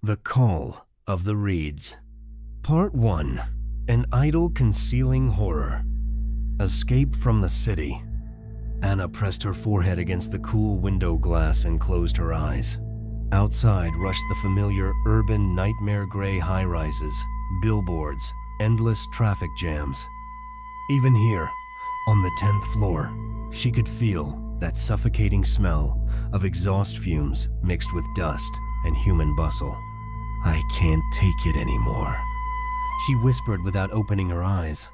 The Call of the Reeds. Part 1. An idol concealing horror. Escape from the city. Anna pressed her forehead against the cool window glass and closed her eyes. Outside rushed the familiar urban nightmare gray high-rises, billboards, endless traffic jams. Even here, on the 10th floor, she could feel that suffocating smell of exhaust fumes mixed with dust and human bustle. "I can't take it anymore," she whispered without opening her eyes.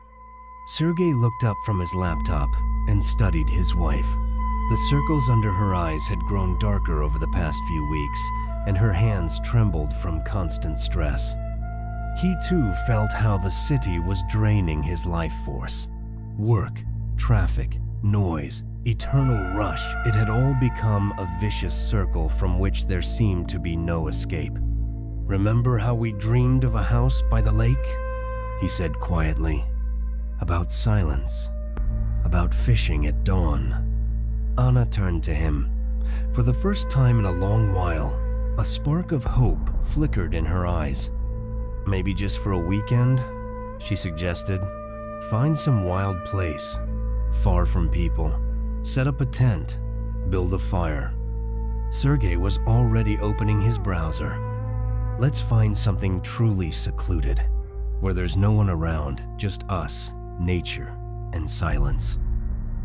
Sergei looked up from his laptop and studied his wife. The circles under her eyes had grown darker over the past few weeks, and her hands trembled from constant stress. He too felt how the city was draining his life force. Work, traffic, noise, eternal rush, it had all become a vicious circle from which there seemed to be no escape. "Remember how we dreamed of a house by the lake?" he said quietly. "About silence, about fishing at dawn." Anna turned to him. For the first time in a long while, a spark of hope flickered in her eyes. "Maybe just for a weekend," she suggested. "Find some wild place, far from people. Set up a tent, build a fire." Sergei was already opening his browser. "Let's find something truly secluded, where there's no one around, just us, nature, and silence."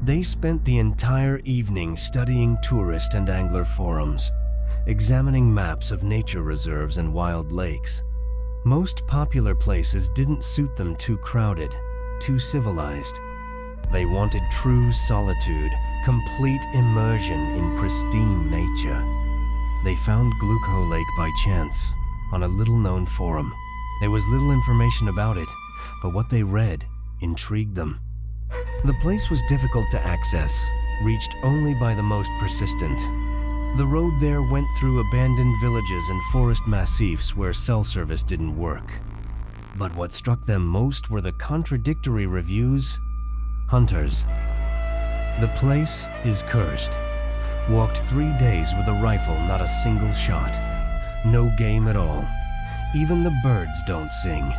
They spent the entire evening studying tourist and angler forums, examining maps of nature reserves and wild lakes. Most popular places didn't suit them too crowded, too civilized. They wanted true solitude, complete immersion in pristine nature. They found Glucose Lake by chance, on a little-known forum. There was little information about it, but what they read intrigued them. The place was difficult to access, reached only by the most persistent. The road there went through abandoned villages and forest massifs where cell service didn't work. But what struck them most were the contradictory reviews. Hunters. "The place is cursed. Walked 3 days with a rifle, not a single shot. No game at all. Even the birds don't sing.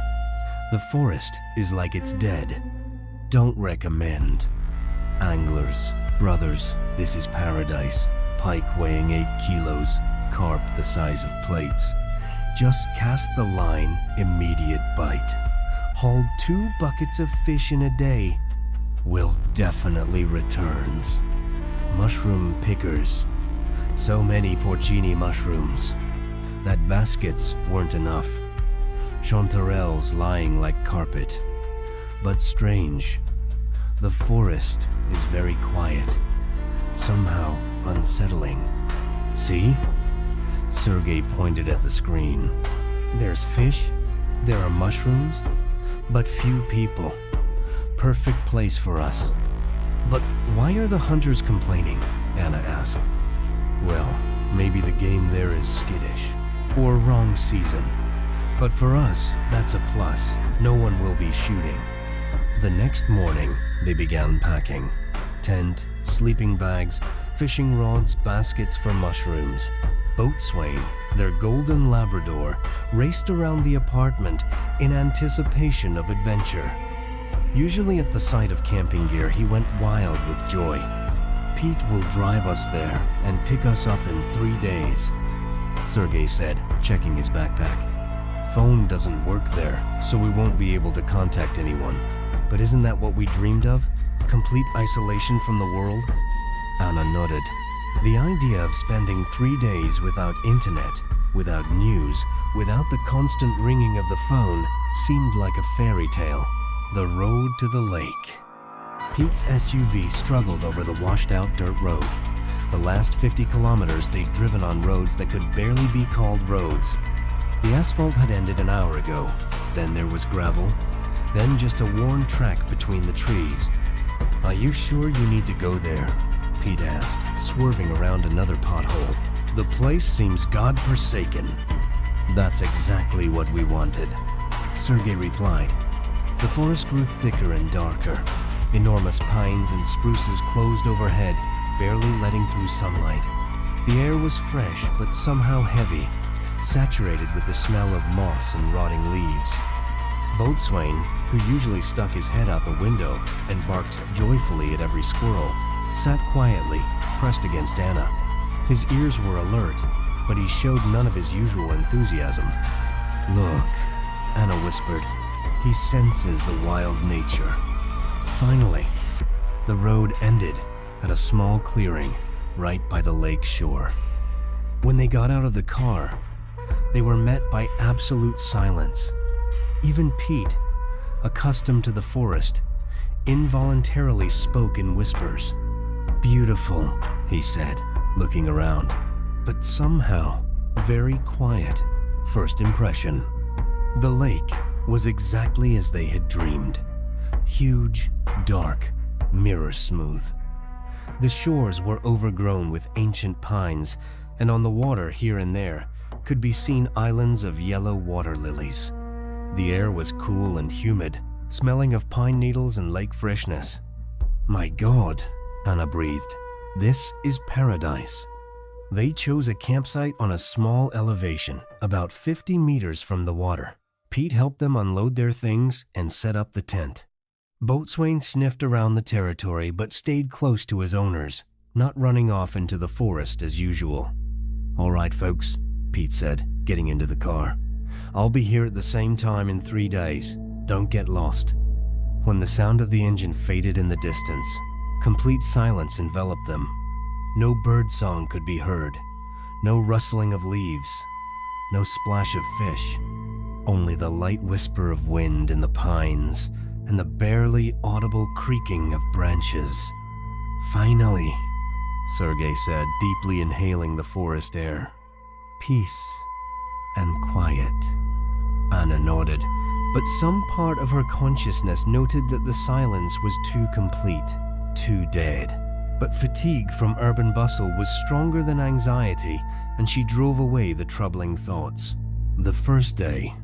The forest is like it's dead. Don't recommend. Anglers, brothers, this is paradise. Pike weighing 8 kilos, carp the size of plates. Just cast the line, immediate bite. Hauled 2 buckets of fish in a day. Will definitely returns. Mushroom pickers. So many porcini mushrooms that baskets weren't enough. Chanterelles lying like carpet. But strange, the forest is very quiet, somehow unsettling. See?" Sergei pointed at the screen. "There's fish, there are mushrooms, but few people. Perfect place for us." "But why are the hunters complaining?" Anna asked. "Well, maybe the game there is skittish, or wrong season. But for us, that's a plus. No one will be shooting." The next morning, they began packing. Tent, sleeping bags, fishing rods, baskets for mushrooms. Boatswain, their golden Labrador, raced around the apartment in anticipation of adventure. Usually at the sight of camping gear, he went wild with joy. "Pete will drive us there and pick us up in 3 days," Sergei said, checking his backpack. "Phone doesn't work there, so we won't be able to contact anyone. But isn't that what we dreamed of? Complete isolation from the world?" Anna nodded. The idea of spending 3 days without internet, without news, without the constant ringing of the phone seemed like a fairy tale. The road to the lake. Pete's SUV struggled over the washed-out dirt road. The last 50 kilometers they'd driven on roads that could barely be called roads. The asphalt had ended an hour ago. Then there was gravel. Then just a worn track between the trees. "Are you sure you need to go there?" Pete asked, swerving around another pothole. "The place seems godforsaken." "That's exactly what we wanted," Sergei replied. The forest grew thicker and darker. Enormous pines and spruces closed overhead, barely letting through sunlight. The air was fresh but somehow heavy, saturated with the smell of moss and rotting leaves. Boatswain, who usually stuck his head out the window and barked joyfully at every squirrel, sat quietly, pressed against Anna. His ears were alert, but he showed none of his usual enthusiasm. "Look," Anna whispered, "he senses the wild nature." Finally, the road ended at a small clearing right by the lake shore. When they got out of the car, they were met by absolute silence. Even Pete, accustomed to the forest, involuntarily spoke in whispers. "Beautiful," he said, looking around, but somehow very quiet. First impression. The lake was exactly as they had dreamed. Huge, dark, mirror smooth. The shores were overgrown with ancient pines, and on the water here and there could be seen islands of yellow water lilies. The air was cool and humid, smelling of pine needles and lake freshness. "My God," Anna breathed. "This is paradise." They chose a campsite on a small elevation, about 50 meters from the water. Pete helped them unload their things and set up the tent. Boatswain sniffed around the territory but stayed close to his owners, not running off into the forest as usual. "All right, folks," Pete said, getting into the car. "I'll be here at the same time in 3 days. Don't get lost." When the sound of the engine faded in the distance, complete silence enveloped them. No bird song could be heard, no rustling of leaves, no splash of fish, only the light whisper of wind in the pines and the barely audible creaking of branches. "Finally," Sergei said, deeply inhaling the forest air. "Peace and quiet." Anna nodded, but some part of her consciousness noted that the silence was too complete, too dead. But fatigue from urban bustle was stronger than anxiety, and she drove away the troubling thoughts. The first day,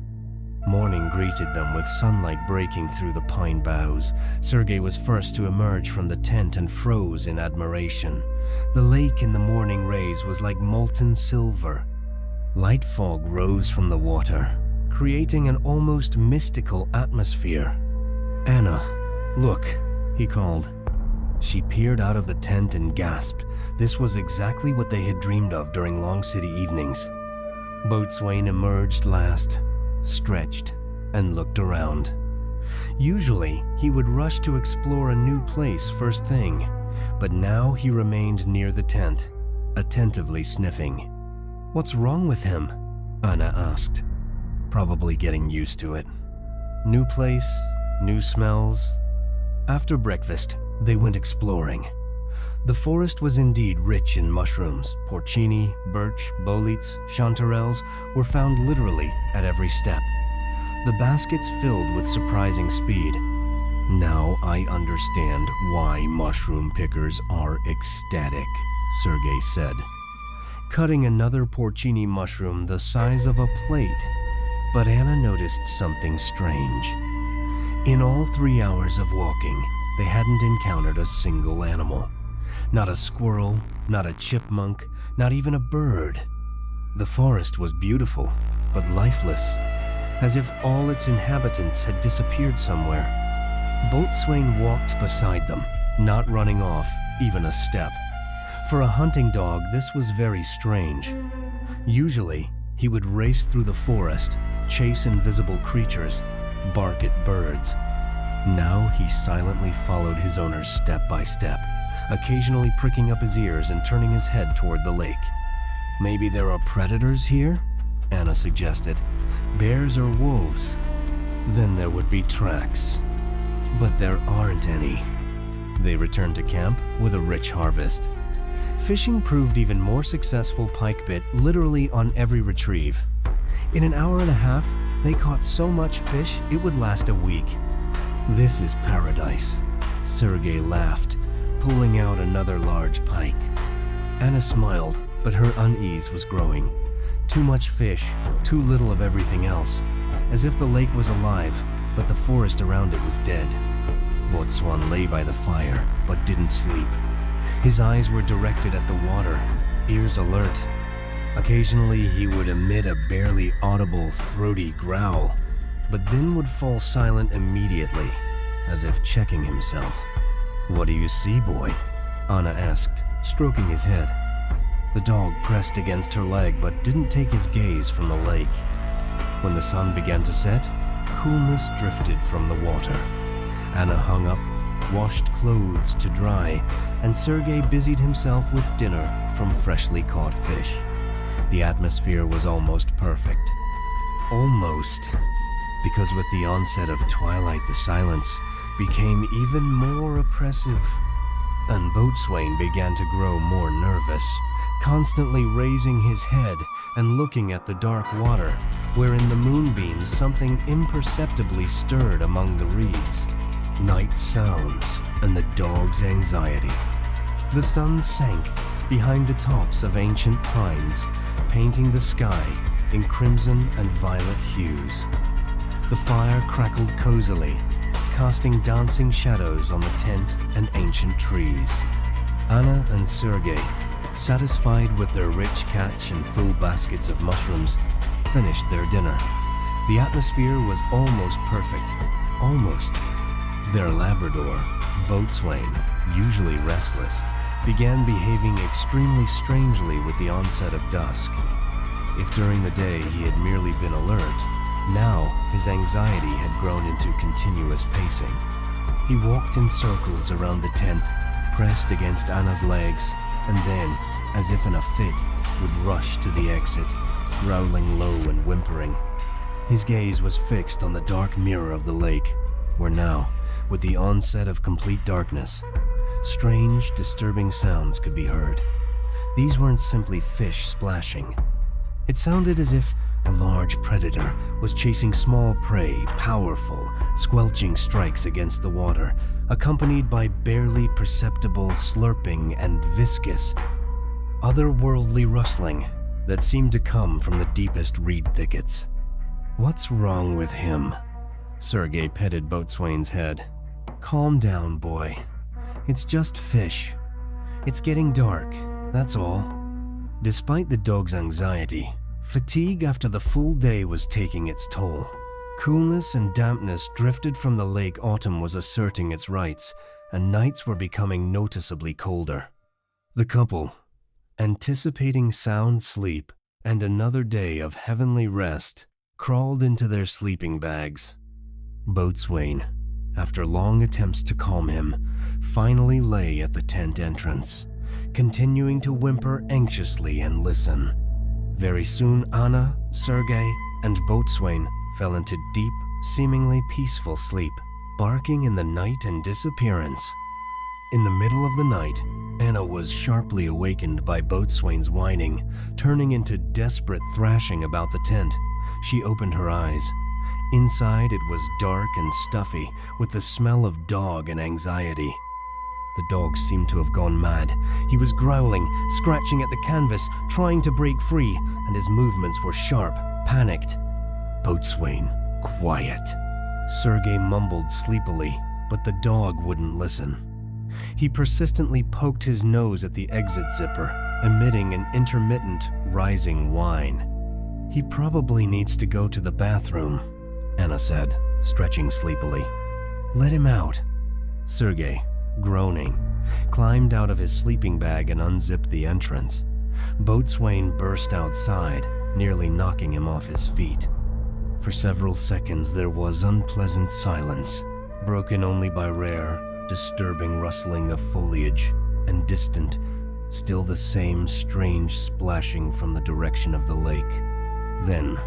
morning greeted them with sunlight breaking through the pine boughs. Sergei was first to emerge from the tent and froze in admiration. The lake in the morning rays was like molten silver. Light fog rose from the water, creating an almost mystical atmosphere. "Anna, look," he called. She peered out of the tent and gasped. This was exactly what they had dreamed of during long city evenings. Boatswain emerged last, stretched, and looked around. Usually, he would rush to explore a new place first thing, but now he remained near the tent, attentively sniffing. "What's wrong with him?" Anna asked. "Probably getting used to it. New place, new smells." After breakfast, they went exploring. The forest was indeed rich in mushrooms. Porcini, birch, bolets, chanterelles were found literally at every step. The baskets filled with surprising speed. "Now I understand why mushroom pickers are ecstatic," Sergei said, cutting another porcini mushroom the size of a plate. But Anna noticed something strange. In all 3 hours of walking, they hadn't encountered a single animal. Not a squirrel, not a chipmunk, not even a bird. The forest was beautiful, but lifeless, as if all its inhabitants had disappeared somewhere. Boatswain walked beside them, not running off even a step. For a hunting dog, this was very strange. Usually, he would race through the forest, chase invisible creatures, bark at birds. Now he silently followed his owners step by step, occasionally pricking up his ears and turning his head toward the lake. "Maybe there are predators here?" Anna suggested. "Bears or wolves? Then there would be tracks. But there aren't any." They returned to camp with a rich harvest. Fishing proved even more successful pike-bit literally on every retrieve. In an hour and a half, they caught so much fish it would last a week. "This is paradise," Sergei laughed, pulling out another large pike. Anna smiled, but her unease was growing. Too much fish, too little of everything else, as if the lake was alive, but the forest around it was dead. Boatswain lay by the fire, but didn't sleep. His eyes were directed at the water, ears alert. Occasionally, he would emit a barely audible, throaty growl, but then would fall silent immediately, as if checking himself. "What do you see, boy?" Anna asked, stroking his head. The dog pressed against her leg but didn't take his gaze from the lake. When the sun began to set, coolness drifted from the water. Anna hung up, washed clothes to dry, and Sergei busied himself with dinner from freshly caught fish. The atmosphere was almost perfect. Almost, because with the onset of twilight, the silence became even more oppressive, and Boatswain began to grow more nervous, constantly raising his head and looking at the dark water, where in the moonbeams something imperceptibly stirred among the reeds. Night sounds and the dog's anxiety. The sun sank behind the tops of ancient pines, painting the sky in crimson and violet hues. The fire crackled cozily, casting dancing shadows on the tent and ancient trees. Anna and Sergei, satisfied with their rich catch and full baskets of mushrooms, finished their dinner. The atmosphere was almost perfect. Almost. Their Labrador, Boatswain, usually restless, began behaving extremely strangely with the onset of dusk. If during the day he had merely been alert, now his anxiety had grown into continuous pacing. He walked in circles around the tent, pressed against Anna's legs, and then, as if in a fit, would rush to the exit, growling low and whimpering. His gaze was fixed on the dark mirror of the lake, where now, with the onset of complete darkness, strange, disturbing sounds could be heard. These weren't simply fish splashing. It sounded as if a large predator was chasing small prey, powerful, squelching strikes against the water, accompanied by barely perceptible slurping and viscous, otherworldly rustling that seemed to come from the deepest reed thickets. "What's wrong with him?" Sergei petted Boatswain's head. "Calm down, boy. It's just fish. It's getting dark, that's all." Despite the dog's anxiety, fatigue after the full day was taking its toll. Coolness and dampness drifted from the lake. Autumn was asserting its rights, and nights were becoming noticeably colder. The couple, anticipating sound sleep and another day of heavenly rest, crawled into their sleeping bags. Boatswain, after long attempts to calm him, finally lay at the tent entrance, continuing to whimper anxiously and listen. Very soon Anna, Sergei, and Boatswain fell into deep, seemingly peaceful sleep, barking in the night and disappearance. In the middle of the night, Anna was sharply awakened by Boatswain's whining, turning into desperate thrashing about the tent. She opened her eyes. Inside, it was dark and stuffy, with the smell of dog and anxiety. The dog seemed to have gone mad. He was growling, scratching at the canvas, trying to break free, and his movements were sharp, panicked. "Boatswain, quiet." Sergei mumbled sleepily, but the dog wouldn't listen. He persistently poked his nose at the exit zipper, emitting an intermittent, rising whine. "He probably needs to go to the bathroom," Anna said, stretching sleepily. "Let him out." Sergei, groaning, climbed out of his sleeping bag and unzipped the entrance. Boatswain burst outside, nearly knocking him off his feet. For several seconds there was unpleasant silence, broken only by rare, disturbing rustling of foliage and distant, still the same strange splashing from the direction of the lake. Then,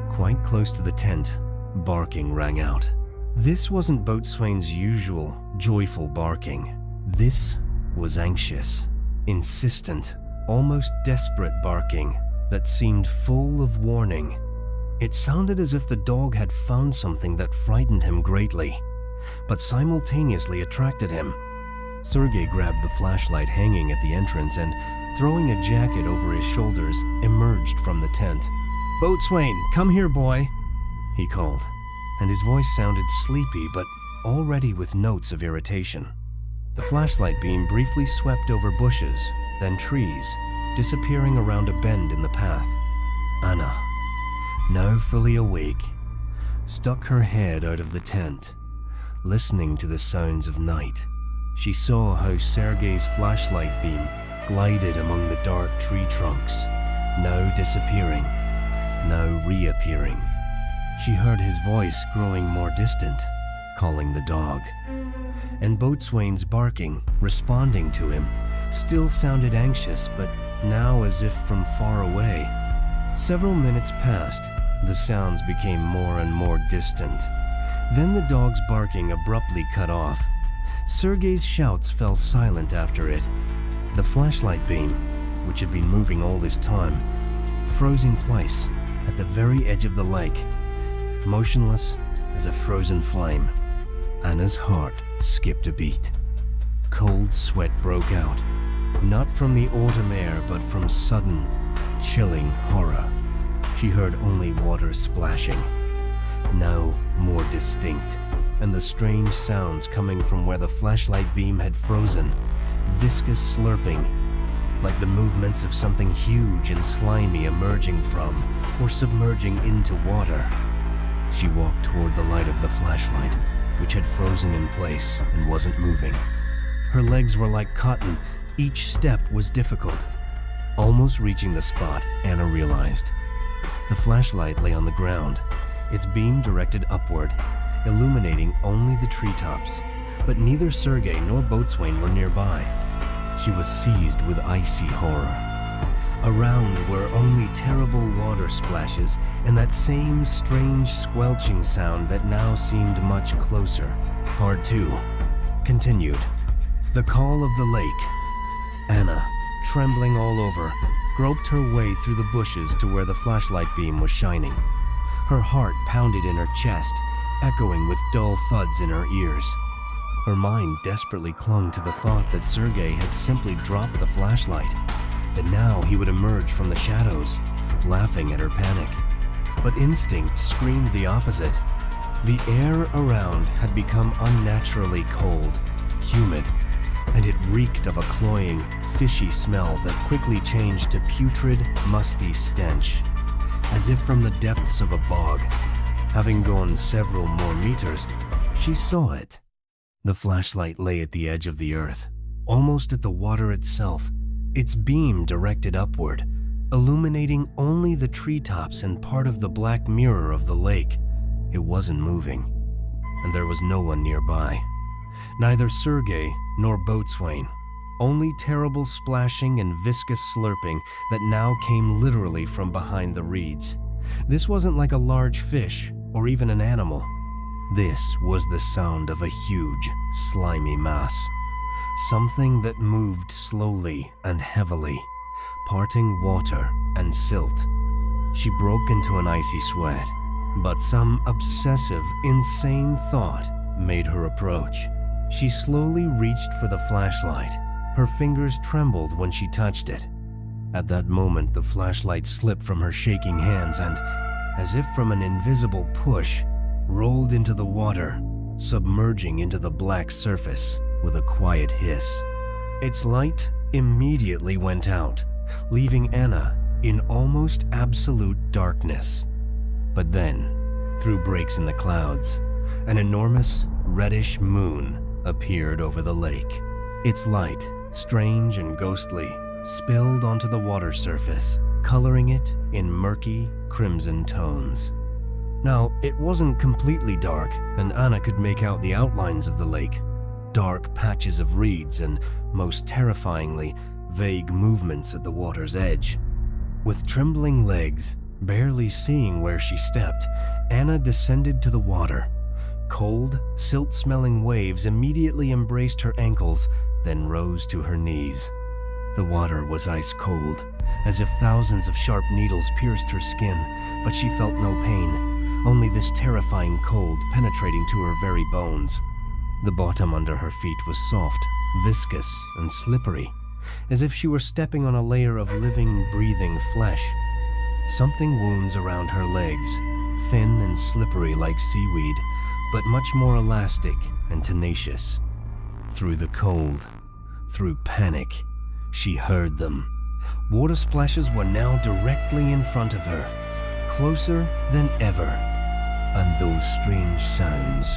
quite close to the tent, barking rang out. This wasn't Boatswain's usual, joyful barking. This was anxious, insistent, almost desperate barking that seemed full of warning. It sounded as if the dog had found something that frightened him greatly, but simultaneously attracted him. Sergei grabbed the flashlight hanging at the entrance and, throwing a jacket over his shoulders, emerged from the tent. "Boatswain, come here, boy," he called, and his voice sounded sleepy but already with notes of irritation. The flashlight beam briefly swept over bushes, then trees, disappearing around a bend in the path. Anna, now fully awake, stuck her head out of the tent, listening to the sounds of night. She saw how Sergei's flashlight beam glided among the dark tree trunks, now disappearing, now reappearing. She heard his voice growing more distant, calling the dog. And Boatswain's barking, responding to him, still sounded anxious, but now as if from far away. Several minutes passed. The sounds became more and more distant. Then the dog's barking abruptly cut off. Sergei's shouts fell silent after it. The flashlight beam, which had been moving all this time, froze in place at the very edge of the lake, motionless as a frozen flame. Anna's heart skipped a beat. Cold sweat broke out, not from the autumn air, but from sudden, chilling horror. She heard only water splashing, now more distinct, and the strange sounds coming from where the flashlight beam had frozen, viscous slurping, like the movements of something huge and slimy emerging from or submerging into water. She walked toward the light of the flashlight, which had frozen in place and wasn't moving. Her legs were like cotton. Each step was difficult. Almost reaching the spot, Anna realized. The flashlight lay on the ground, its beam directed upward, illuminating only the treetops, but neither Sergei nor Boatswain were nearby. She was seized with icy horror. Around were only terrible water splashes and that same strange squelching sound that now seemed much closer. Part 2 continued. The call of the lake. Anna, trembling all over, groped her way through the bushes to where the flashlight beam was shining. Her heart pounded in her chest, echoing with dull thuds in her ears. Her mind desperately clung to the thought that Sergei had simply dropped the flashlight, that now he would emerge from the shadows, laughing at her panic. But instinct screamed the opposite. The air around had become unnaturally cold, humid, and it reeked of a cloying, fishy smell that quickly changed to putrid, musty stench, as if from the depths of a bog. Having gone several more meters, she saw it. The flashlight lay at the edge of the earth, almost at the water itself, its beam directed upward, illuminating only the treetops and part of the black mirror of the lake. It wasn't moving, and there was no one nearby. Neither Sergei nor Boatswain, only terrible splashing and viscous slurping that now came literally from behind the reeds. This wasn't like a large fish or even an animal. This was the sound of a huge, slimy mass. Something that moved slowly and heavily, parting water and silt. She broke into an icy sweat, but some obsessive, insane thought made her approach. She slowly reached for the flashlight. Her fingers trembled when she touched it. At that moment, the flashlight slipped from her shaking hands and, as if from an invisible push, rolled into the water, submerging into the black surface with a quiet hiss. Its light immediately went out, leaving Anna in almost absolute darkness. But then, through breaks in the clouds, an enormous reddish moon appeared over the lake. Its light, strange and ghostly, spilled onto the water surface, coloring it in murky, crimson tones. Now, it wasn't completely dark, and Anna could make out the outlines of the lake. Dark patches of reeds and, most terrifyingly, vague movements at the water's edge. With trembling legs, barely seeing where she stepped, Anna descended to the water. Cold, silt-smelling waves immediately embraced her ankles, then rose to her knees. The water was ice cold, as if thousands of sharp needles pierced her skin, but she felt no pain, only this terrifying cold penetrating to her very bones. The bottom under her feet was soft, viscous, and slippery, as if she were stepping on a layer of living, breathing flesh. Something wounds around her legs, thin and slippery like seaweed, but much more elastic and tenacious. Through the cold, through panic, she heard them, Water splashes were now directly in front of her, closer than ever. And those strange sounds,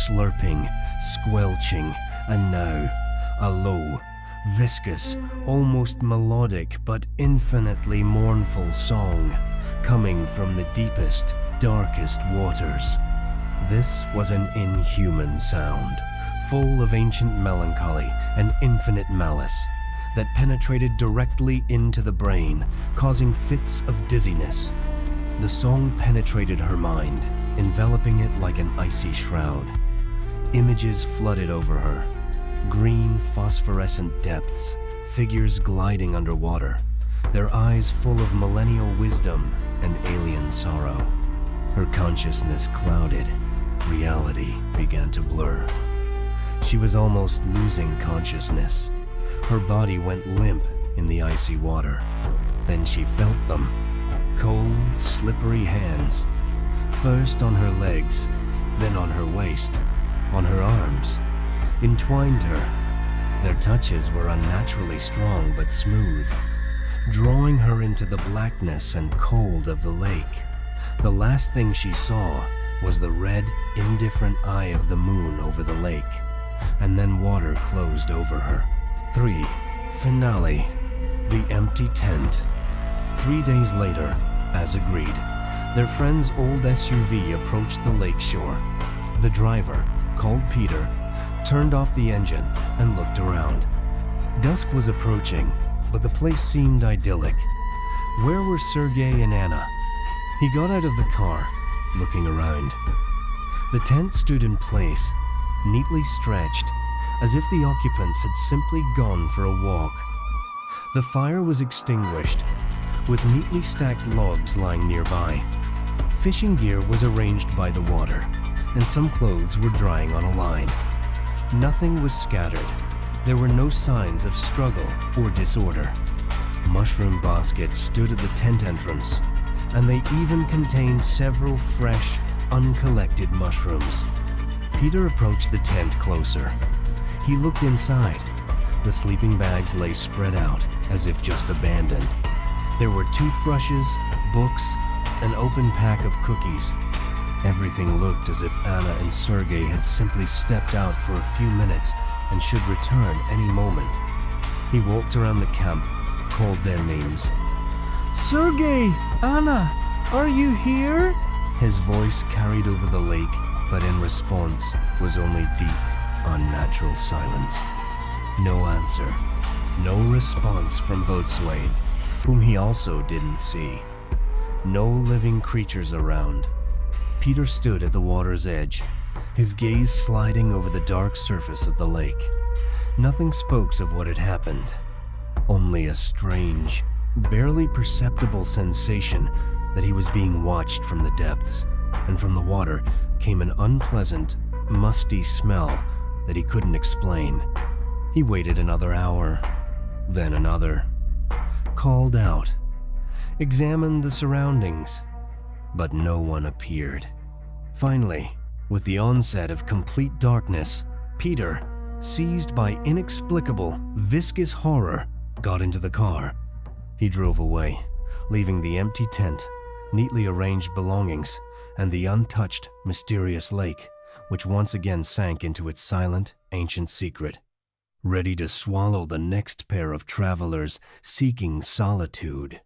slurping, squelching, and now a low, viscous, almost melodic but infinitely mournful song coming from the deepest, darkest waters. This was an inhuman sound, full of ancient melancholy and infinite malice, that penetrated directly into the brain, causing fits of dizziness. The song penetrated her mind, enveloping it like an icy shroud. Images flooded over her, green phosphorescent depths, figures gliding underwater, their eyes full of millennial wisdom and alien sorrow. Her consciousness clouded, reality began to blur. She was almost losing consciousness. Her body went limp in the icy water. Then she felt them. Cold, slippery hands. First on her legs, then on her waist, on her arms. Entwined her. Their touches were unnaturally strong but smooth, drawing her into the blackness and cold of the lake. The last thing she saw was the red, indifferent eye of the moon over the lake, and then water closed over her. 3. Finale. The empty tent. 3 days later, as agreed, their friend's old SUV approached the lake shore. The driver, called Peter, turned off the engine and looked around. Dusk was approaching, but the place seemed idyllic. Where were Sergei and Anna? He got out of the car, looking around. The tent stood in place, neatly stretched, as if the occupants had simply gone for a walk. The fire was extinguished, with neatly stacked logs lying nearby. Fishing gear was arranged by the water, and some clothes were drying on a line. Nothing was scattered. There were no signs of struggle or disorder. Mushroom baskets stood at the tent entrance, and they even contained several fresh, uncollected mushrooms. Peter approached the tent closer. He looked inside. The sleeping bags lay spread out, as if just abandoned. There were toothbrushes, books, an open pack of cookies. Everything looked as if Anna and Sergei had simply stepped out for a few minutes and should return any moment. He walked around the camp, called their names. "Sergei! Anna! Are you here?" His voice carried over the lake, but in response was only deep, unnatural silence. No answer. No response from Boatswain, whom he also didn't see. No living creatures around. Peter stood at the water's edge, his gaze sliding over the dark surface of the lake. Nothing spoke of what had happened. Only a strange, barely perceptible sensation that he was being watched from the depths, and from the water came an unpleasant, musty smell that he couldn't explain. He waited another hour, then another, called out, examined the surroundings, but no one appeared. Finally, with the onset of complete darkness, Peter, seized by inexplicable, viscous horror, got into the car. He drove away, leaving the empty tent, neatly arranged belongings, and the untouched, mysterious lake, which once again sank into its silent, ancient secret, ready to swallow the next pair of travelers seeking solitude.